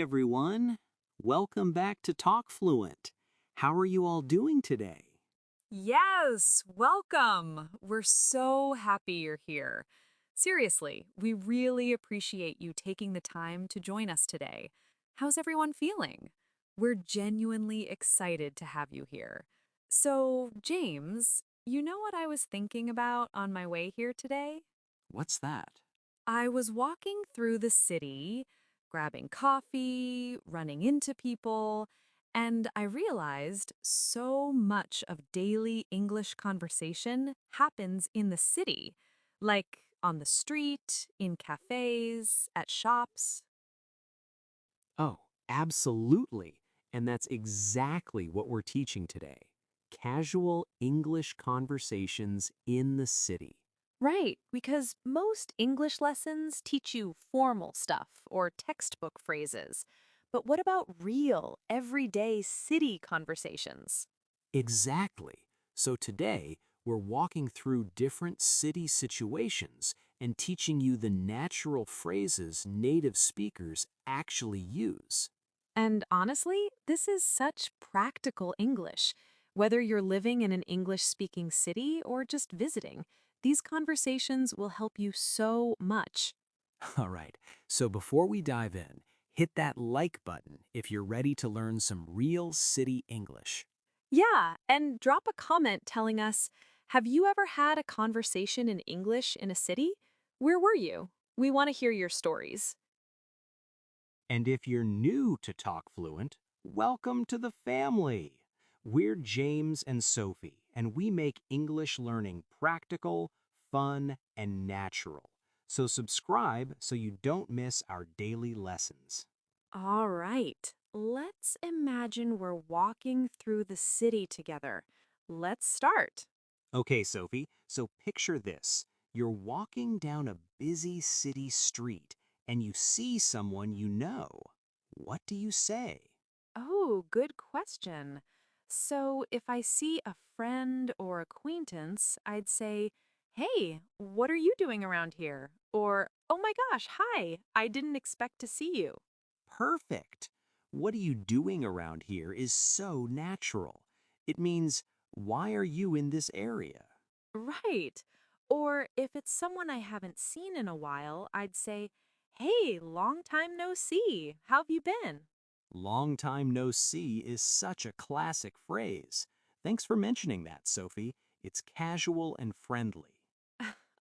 everyone. Welcome back to TalkFluent. How are you all doing today? Yes, welcome. We're so happy you're here. Seriously, we really appreciate you taking the time to join us today. How's everyone feeling? We're genuinely excited to have you here. So, James, you know what I was thinking about on my way here today? What's that? I was walking through the city, grabbing coffee, running into people, and I realized so much of daily English conversation happens in the city, like on the street, in cafes, at shops. Oh, absolutely. And that's exactly what we're teaching today. Casual English conversations in the city. Right, because most English lessons teach you formal stuff or textbook phrases. But what about real, everyday city conversations? Exactly. So today, we're walking through different city situations and teaching you the natural phrases native speakers actually use. And honestly, this is such practical English. Whether you're living in an English speaking city or just visiting, these conversations will help you so much. All right, so before we dive in, hit that like button if you're ready to learn some real city English. Yeah, and drop a comment telling us, have you ever had a conversation in English in a city? Where were you? We want to hear your stories. And if you're new to Talk Fluent, welcome to the family. We're James and Sophie, and we make English learning practical, fun, and natural. So subscribe so you don't miss our daily lessons. All right, let's imagine we're walking through the city together. Let's start. Okay, Sophie, so picture this. You're walking down a busy city street and you see someone you know. What do you say? Oh, good question. So, if I see a friend or acquaintance, I'd say, hey, what are you doing around here? Or, oh my gosh, hi, I didn't expect to see you. Perfect. What are you doing around here is so natural. It means, why are you in this area? Right. Or if it's someone I haven't seen in a while, I'd say, hey, long time no see. How have you been? Long time no see is such a classic phrase. Thanks for mentioning that, Sophie. It's casual and friendly.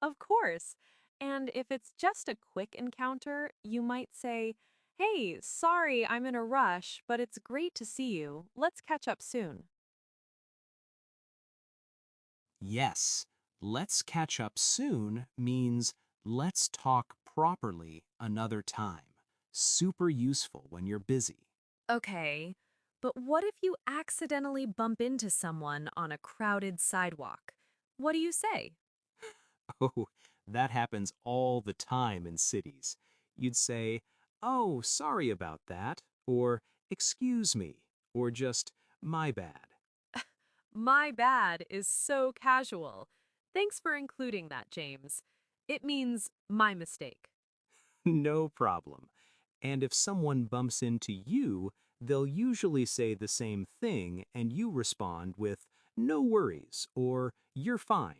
Of course. And if it's just a quick encounter, you might say, hey, sorry, I'm in a rush, but it's great to see you. Let's catch up soon. Yes, let's catch up soon means let's talk properly another time. Super useful when you're busy. Okay, but what if you accidentally bump into someone on a crowded sidewalk? What do you say? Oh, that happens all the time in cities. You'd say, oh, sorry about that, or excuse me, or just my bad. My bad is so casual. Thanks for including that, James. It means my mistake. No problem. And if someone bumps into you, they'll usually say the same thing and you respond with, no worries, or you're fine.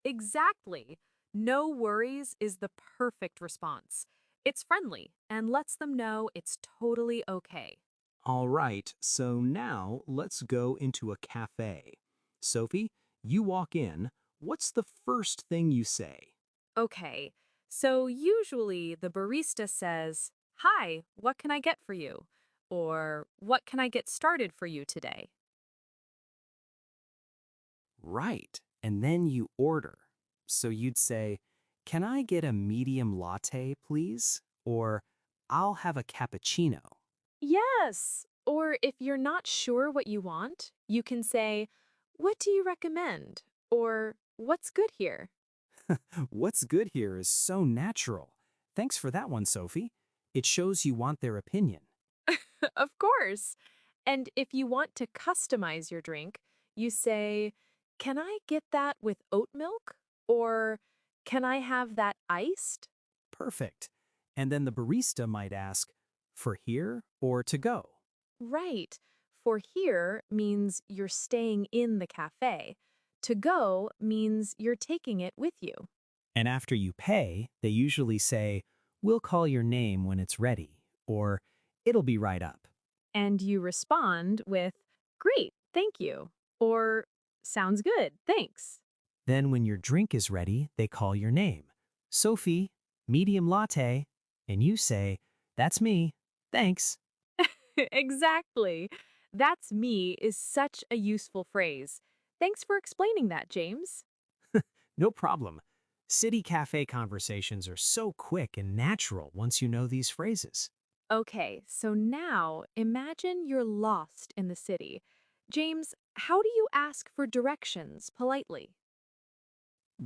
Exactly. No worries is the perfect response. It's friendly and lets them know it's totally okay. All right, so now let's go into a cafe. Sophie, you walk in. What's the first thing you say? Okay, so usually the barista says, hi, what can I get for you? Or what can I get started for you today? Right, and then you order. So you'd say, can I get a medium latte, please? Or I'll have a cappuccino. Yes. Or if you're not sure what you want, you can say, what do you recommend? Or what's good here? What's good here is so natural. Thanks for that one, Sophie. It shows you want their opinion. Of course. And if you want to customize your drink, you say, can I get that with oat milk? Or can I have that iced? Perfect. And then the barista might ask, For here or to go. Right. For here means you're staying in the cafe. To go means you're taking it with you. And after you pay, they usually say, "We'll call your name when it's ready," or "It'll be right up." And you respond with, "Great, thank you." Or, "Sounds good, thanks." Then when your drink is ready, they call your name. "Sophie, medium latte." And you say, "That's me. Thanks." Exactly. That's me is such a useful phrase. Thanks for explaining that, James. No problem. City cafe conversations are so quick and natural once you know these phrases. Okay, so now imagine you're lost in the city. James, how do you ask for directions politely?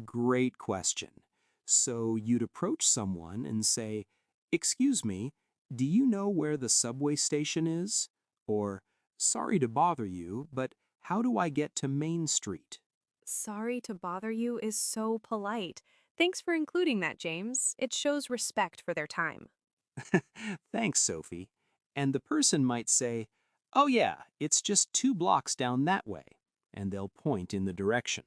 Great question. So you'd approach someone and say, "Excuse me, do you know where the subway station is?" Or, "Sorry to bother you, but how do I get to Main Street?" Sorry to bother you is so polite. Thanks for including that, James. It shows respect for their time. Thanks, Sophie. And the person might say, "Oh, yeah, it's just 2 blocks down that way." And they'll point in the direction.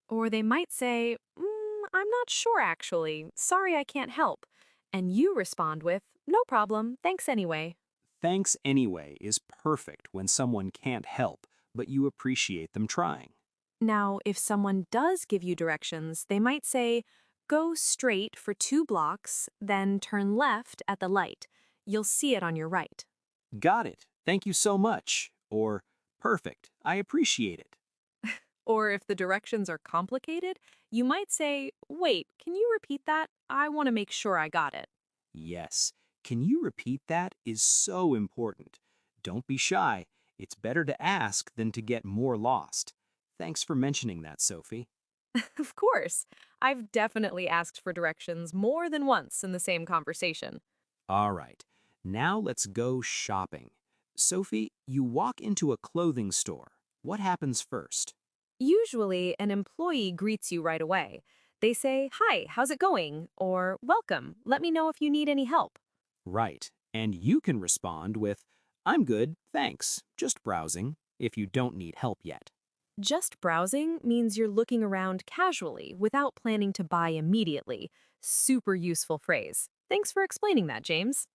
Or they might say, I'm not sure actually. Sorry I can't help. And you respond with, no problem, thanks anyway. Thanks anyway is perfect when someone can't help, but you appreciate them trying. Now, if someone does give you directions, they might say, go straight for 2 blocks, then turn left at the light. You'll see it on your right. Got it. Thank you so much. Or, perfect. I appreciate it. Or if the directions are complicated, you might say, wait, can you repeat that? I want to make sure I got it. Yes. Can you repeat that is so important. Don't be shy. It's better to ask than to get more lost. Thanks for mentioning that, Sophie. Of course, I've definitely asked for directions more than once in the same conversation. All right. Now let's go shopping. Sophie, you walk into a clothing store. What happens first? Usually, an employee greets you right away. They say, hi, how's it going? Or, welcome, let me know if you need any help. Right. And you can respond with, "I'm good, thanks. Just browsing," if you don't need help yet. Just browsing means you're looking around casually without planning to buy immediately. Super useful phrase. Thanks for explaining that, James.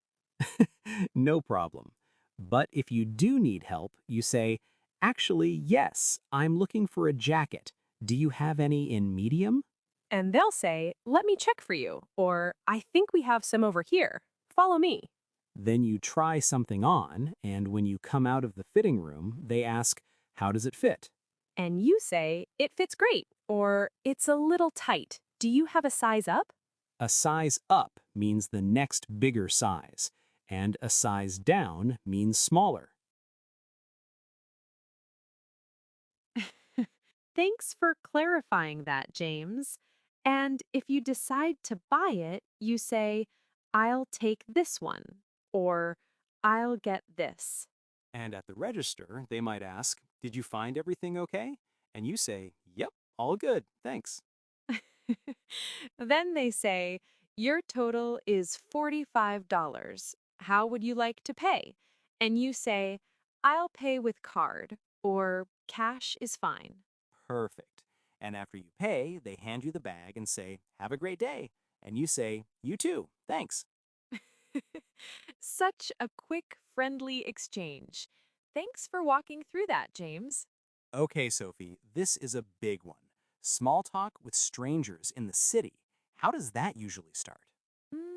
No problem. But if you do need help, you say, "Actually, yes, I'm looking for a jacket. Do you have any in medium?" And they'll say, let me check for you. Or, I think we have some over here. Follow me. Then you try something on, and when you come out of the fitting room, they ask, "How does it fit?" And you say, it fits great. Or, it's a little tight. Do you have a size up? A size up means the next bigger size, and a size down means smaller. Thanks for clarifying that, James. And if you decide to buy it, you say, I'll take this one, or I'll get this. And at the register, they might ask, "Did you find everything okay?" And you say, "Yep, all good, thanks." Then they say, your total is $45. How would you like to pay? And you say, I'll pay with card, or cash is fine. Perfect. And after you pay, they hand you the bag and say, "Have a great day." And you say, "You too, thanks." Such a quick, friendly exchange. Thanks for walking through that, James. Okay, Sophie, this is a big one. Small talk with strangers in the city. How does that usually start? Mm,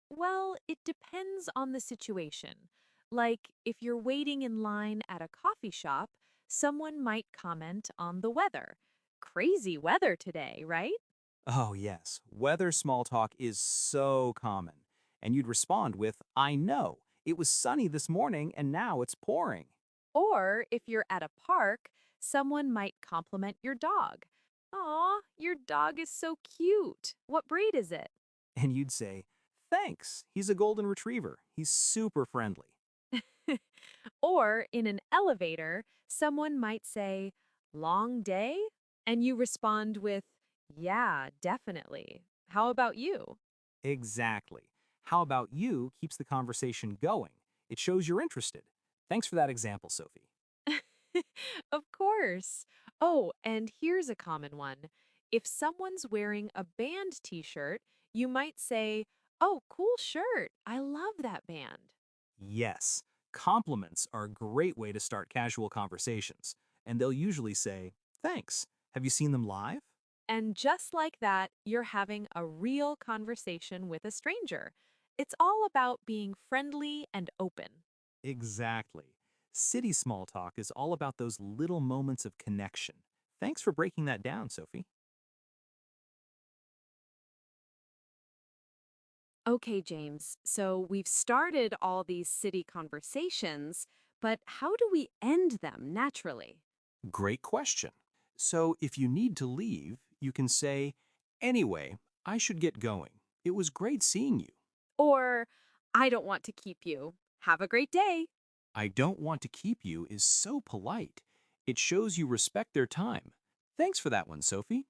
well, it depends on the situation. Like, if you're waiting in line at a coffee shop, someone might comment on the weather. Crazy weather today, right? Oh, yes. Weather small talk is so common. And you'd respond with, "I know. It was sunny this morning and now it's pouring." Or if you're at a park, someone might compliment your dog. Aw, your dog is so cute. What breed is it? And you'd say, "Thanks. He's a golden retriever. He's super friendly." Or in an elevator, someone might say, long day? And you respond with, yeah, definitely. How about you? Exactly. How about you keeps the conversation going It shows you're interested. Thanks for that example, Sophie. Of course. Oh, and here's a common one. If someone's wearing a band t-shirt, you might say, "Oh, cool shirt. I love that band." Yes, compliments are a great way to start casual conversations, and they'll usually say, "Thanks. Have you seen them live?" And just like that, you're having a real conversation with a stranger. It's all about being friendly and open. Exactly. City small talk is all about those little moments of connection. Thanks for breaking that down, Sophie. Okay, James. So we've started all these city conversations, but how do we end them naturally? Great question. So, if you need to leave, you can say, "Anyway, I should get going. It was great seeing you. Or, "I don't want to keep you. Have a great day." I don't want to keep you" is so polite. It shows you respect their time. Thanks for that one, Sophie.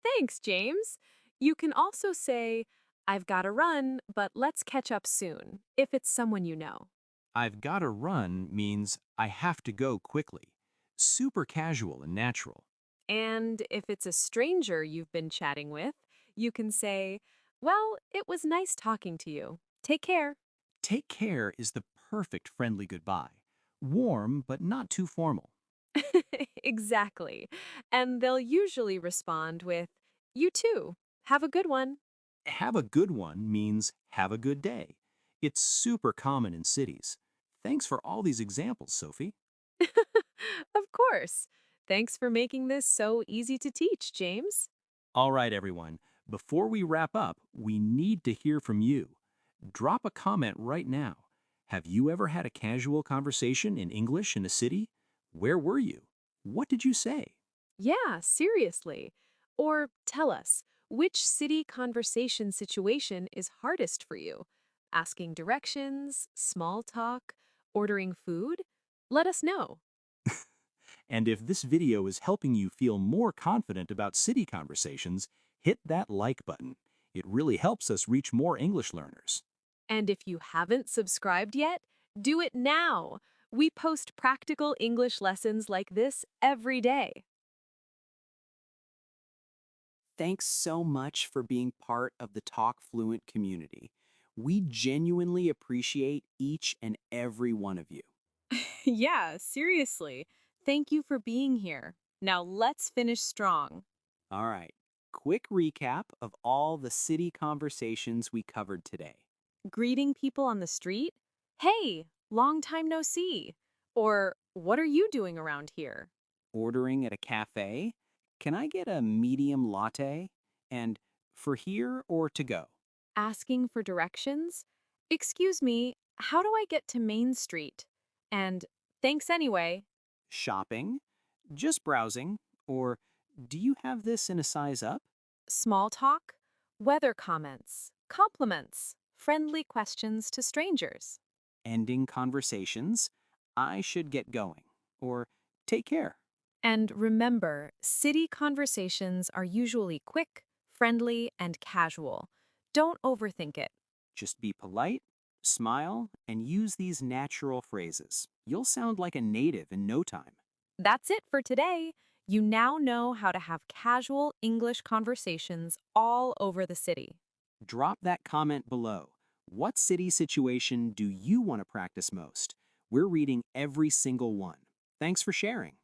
Thanks, James. You can also say, "I've got to run, but let's catch up soon," if it's someone you know. I've got to run means I have to go quickly. Super casual and natural. And if it's a stranger you've been chatting with, you can say, "Well, it was nice talking to you. Take care." Take care is the perfect friendly goodbye. Warm, but not too formal. Exactly. And they'll usually respond with, "You too. Have a good one." Have a good one means have a good day. It's super common in cities. Thanks for all these examples, Sophie. Of course. Thanks for making this so easy to teach, James. All right, everyone. Before we wrap up, we need to hear from you. Drop a comment right now. Have you ever had a casual conversation in English in a city? Where were you? What did you say? Yeah, seriously. Or tell us, which city conversation situation is hardest for you? Asking directions, small talk, ordering food? Let us know. And if this video is helping you feel more confident about city conversations, hit that like button. It really helps us reach more English learners. And if you haven't subscribed yet, do it now. We post practical English lessons like this every day. Thanks so much for being part of the Talk Fluent community. We genuinely appreciate each and every one of you. Yeah, seriously. Thank you for being here. Now let's finish strong. All right, quick recap of all the city conversations we covered today. Greeting people on the street? "Hey, long time no see." Or, "What are you doing around here?" Ordering at a cafe, "Can I get a medium latte?" And "For here or to go?" Asking for directions? "Excuse me, how do I get to Main Street?" And, "Thanks anyway." Shopping, "Just browsing," or "Do you have this in a size up?" Small talk? Weather comments, compliments, friendly questions to strangers. Ending conversations, "I should get going," or "Take care." And remember, city conversations are usually quick, friendly, and casual. Don't overthink it. Just be polite, smile, and use these natural phrases. You'll sound like a native in no time. That's it for today. You now know how to have casual English conversations all over the city. Drop that comment below. What city situation do you want to practice most? We're reading every single one. Thanks for sharing.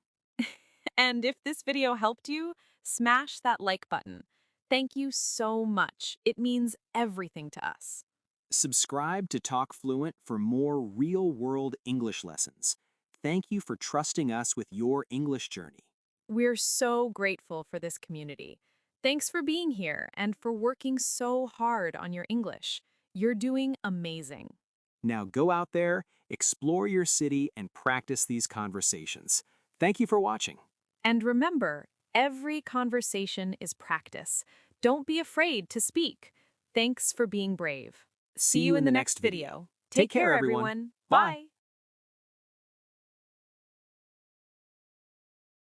And if this video helped you, smash that like button. Thank you so much. It means everything to us. Subscribe to Talk Fluent for more real world English lessons. Thank you for trusting us with your English journey. We're so grateful for this community. Thanks for being here and for working so hard on your English. You're doing amazing. Now go out there, explore your city, and practice these conversations. Thank you for watching. And remember, every conversation is practice. Don't be afraid to speak. Thanks for being brave. See See you you in in the the next next video. video. Take Take care, care, everyone. everyone. Bye. Bye.